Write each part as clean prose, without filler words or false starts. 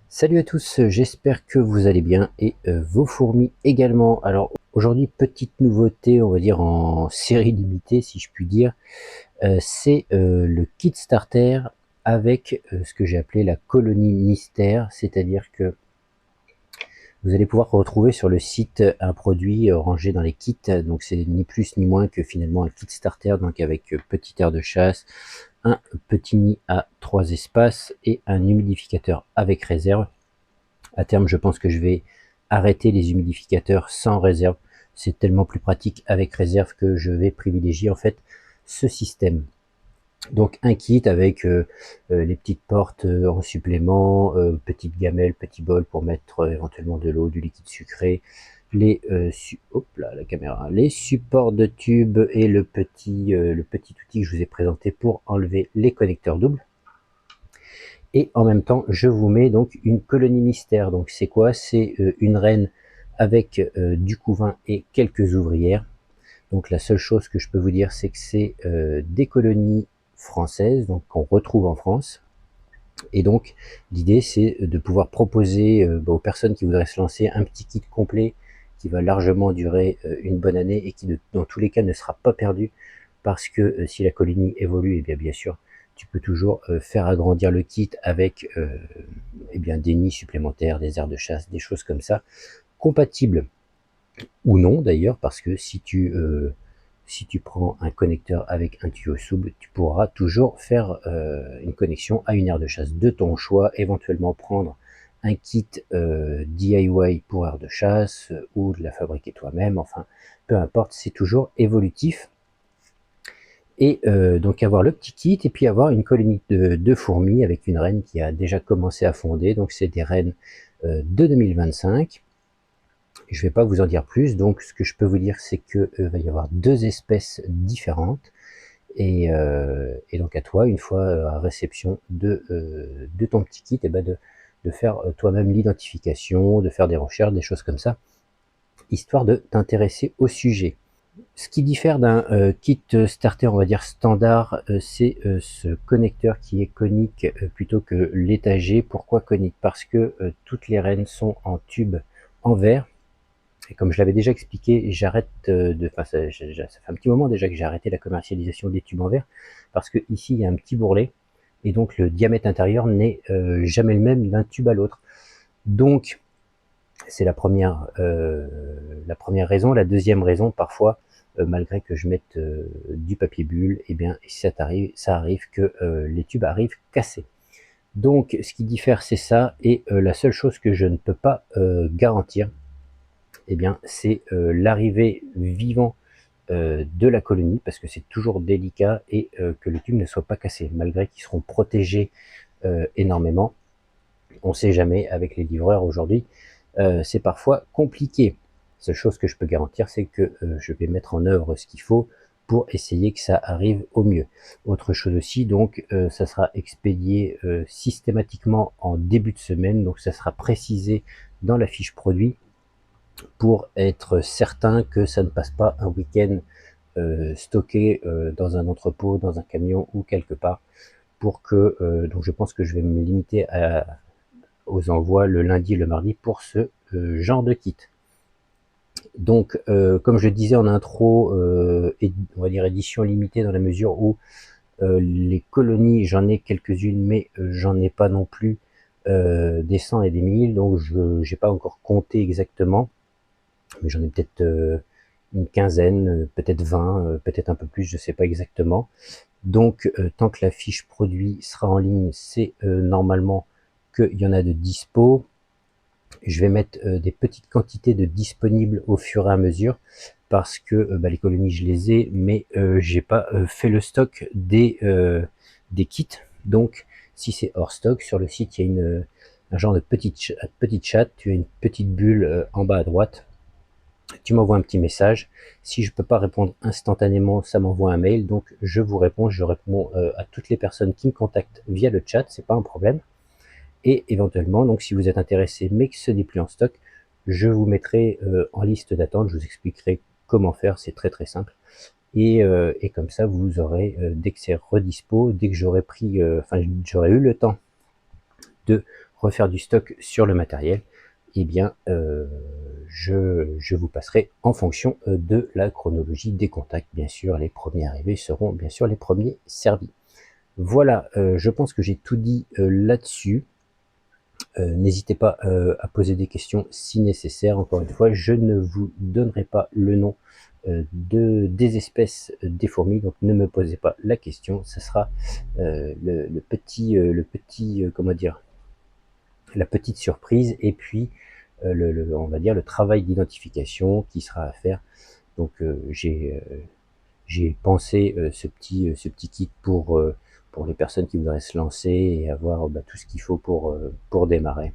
Salut à tous, j'espère que vous allez bien et vos fourmis également. Alors aujourd'hui, petite nouveauté, on va dire en série limitée si je puis dire, c'est le kit starter avec ce que j'ai appelé la colonie mystère, c'est-à-dire que vous allez pouvoir retrouver sur le site un produit rangé dans les kits, donc c'est ni plus ni moins que finalement un kit starter, donc avec petit air de chasse, un petit nid à 3 espaces et un humidificateur avec réserve. À terme, je pense que je vais arrêter les humidificateurs sans réserve. C'est tellement plus pratique avec réserve que je vais privilégier en fait ce système. Donc un kit avec les petites portes en supplément, petite gamelle, petit bol pour mettre éventuellement de l'eau, du liquide sucré, les hop là, la caméra, les supports de tube et le petit outil que je vous ai présenté pour enlever les connecteurs doubles. Et en même temps, je vous mets donc une colonie mystère. Donc c'est quoi? C'est une reine avec du couvain et quelques ouvrières. Donc la seule chose que je peux vous dire, c'est que c'est des colonies françaises, donc qu'on retrouve en France. Et donc l'idée, c'est de pouvoir proposer aux personnes qui voudraient se lancer un petit kit complet qui va largement durer une bonne année et qui dans tous les cas ne sera pas perdu, parce que si la colonie évolue, et bien sûr tu peux toujours faire agrandir le kit avec des nids supplémentaires, des aires de chasse, des choses comme ça, compatibles ou non d'ailleurs, parce que si tu prends un connecteur avec un tuyau souple, tu pourras toujours faire une connexion à une aire de chasse de ton choix, éventuellement prendre un kit DIY pour aire de chasse ou de la fabriquer toi-même, enfin peu importe, c'est toujours évolutif. Et donc avoir le petit kit et puis avoir une colonie de fourmis avec une reine qui a déjà commencé à fonder. Donc c'est des reines de 2025. Je ne vais pas vous en dire plus. Donc ce que je peux vous dire, c'est que va y avoir deux espèces différentes. Et donc à toi, une fois à réception de ton petit kit, et de faire toi-même l'identification, de faire des recherches, des choses comme ça, histoire de t'intéresser au sujet. Ce qui diffère d'un kit starter, on va dire standard, c'est ce connecteur qui est conique plutôt que l'étagé. Pourquoi conique? Parce que toutes les rennes sont en tube en verre. Et comme je l'avais déjà expliqué, j'arrête enfin, ça fait un petit moment déjà que j'ai arrêté la commercialisation des tubes en verre, parce que ici il y a un petit bourrelet, et donc le diamètre intérieur n'est jamais le même d'un tube à l'autre. Donc c'est la première raison. La deuxième raison, parfois, malgré que je mette du papier bulle, et bien ça arrive que les tubes arrivent cassés. Donc ce qui diffère, c'est ça, et la seule chose que je ne peux pas garantir, et bien c'est l'arrivée vivant de la colonie, parce que c'est toujours délicat, et que le tube ne soit pas cassé, malgré qu'ils seront protégés énormément. On ne sait jamais avec les livreurs aujourd'hui, c'est parfois compliqué. Seule chose que je peux garantir, c'est que je vais mettre en œuvre ce qu'il faut pour essayer que ça arrive au mieux. Autre chose aussi, donc ça sera expédié systématiquement en début de semaine, donc ça sera précisé dans la fiche produit pour être certain que ça ne passe pas un week-end stocké dans un entrepôt, dans un camion ou quelque part, pour que donc je pense que je vais me limiter aux envois le lundi et le mardi pour ce genre de kit. Donc comme je disais en intro, on va dire édition limitée, dans la mesure où les colonies, j'en ai quelques-unes, mais j'en ai pas non plus des 100 et des 1000, donc je n'ai pas encore compté exactement, mais j'en ai peut-être une quinzaine, peut-être 20, peut-être un peu plus, je sais pas exactement. Donc tant que la fiche produit sera en ligne, c'est normalement qu'il y en a de dispo. Je vais mettre des petites quantités de disponibles au fur et à mesure, parce que les colonies je les ai, mais j'ai pas fait le stock des kits. Donc si c'est hors stock, sur le site il y a un genre de petite chat, tu as une petite bulle en bas à droite, tu m'envoies un petit message. Si je peux pas répondre instantanément, ça m'envoie un mail, donc je vous réponds. Je réponds à toutes les personnes qui me contactent via le chat, c'est pas un problème. Et éventuellement, donc si vous êtes intéressé mais que ce n'est plus en stock, je vous mettrai en liste d'attente, je vous expliquerai comment faire, c'est très simple. Et comme ça, vous aurez, dès que c'est redispo, dès que j'aurai pris, enfin j'aurai eu le temps de refaire du stock sur le matériel, eh bien je vous passerai en fonction de la chronologie des contacts. Bien sûr, les premiers arrivés seront bien sûr les premiers servis. Voilà, je pense que j'ai tout dit là-dessus. N'hésitez pas à poser des questions si nécessaire. Encore une fois, je ne vous donnerai pas le nom des espèces des fourmis, donc ne me posez pas la question. Ce sera le petit comment dire, la petite surprise, et puis on va dire le travail d'identification qui sera à faire. Donc j'ai pensé ce petit kit pour les personnes qui voudraient se lancer et avoir tout ce qu'il faut pour démarrer.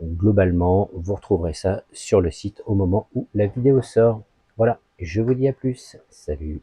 Donc, globalement, vous retrouverez ça sur le site au moment où la vidéo sort. Voilà, je vous dis à plus. Salut!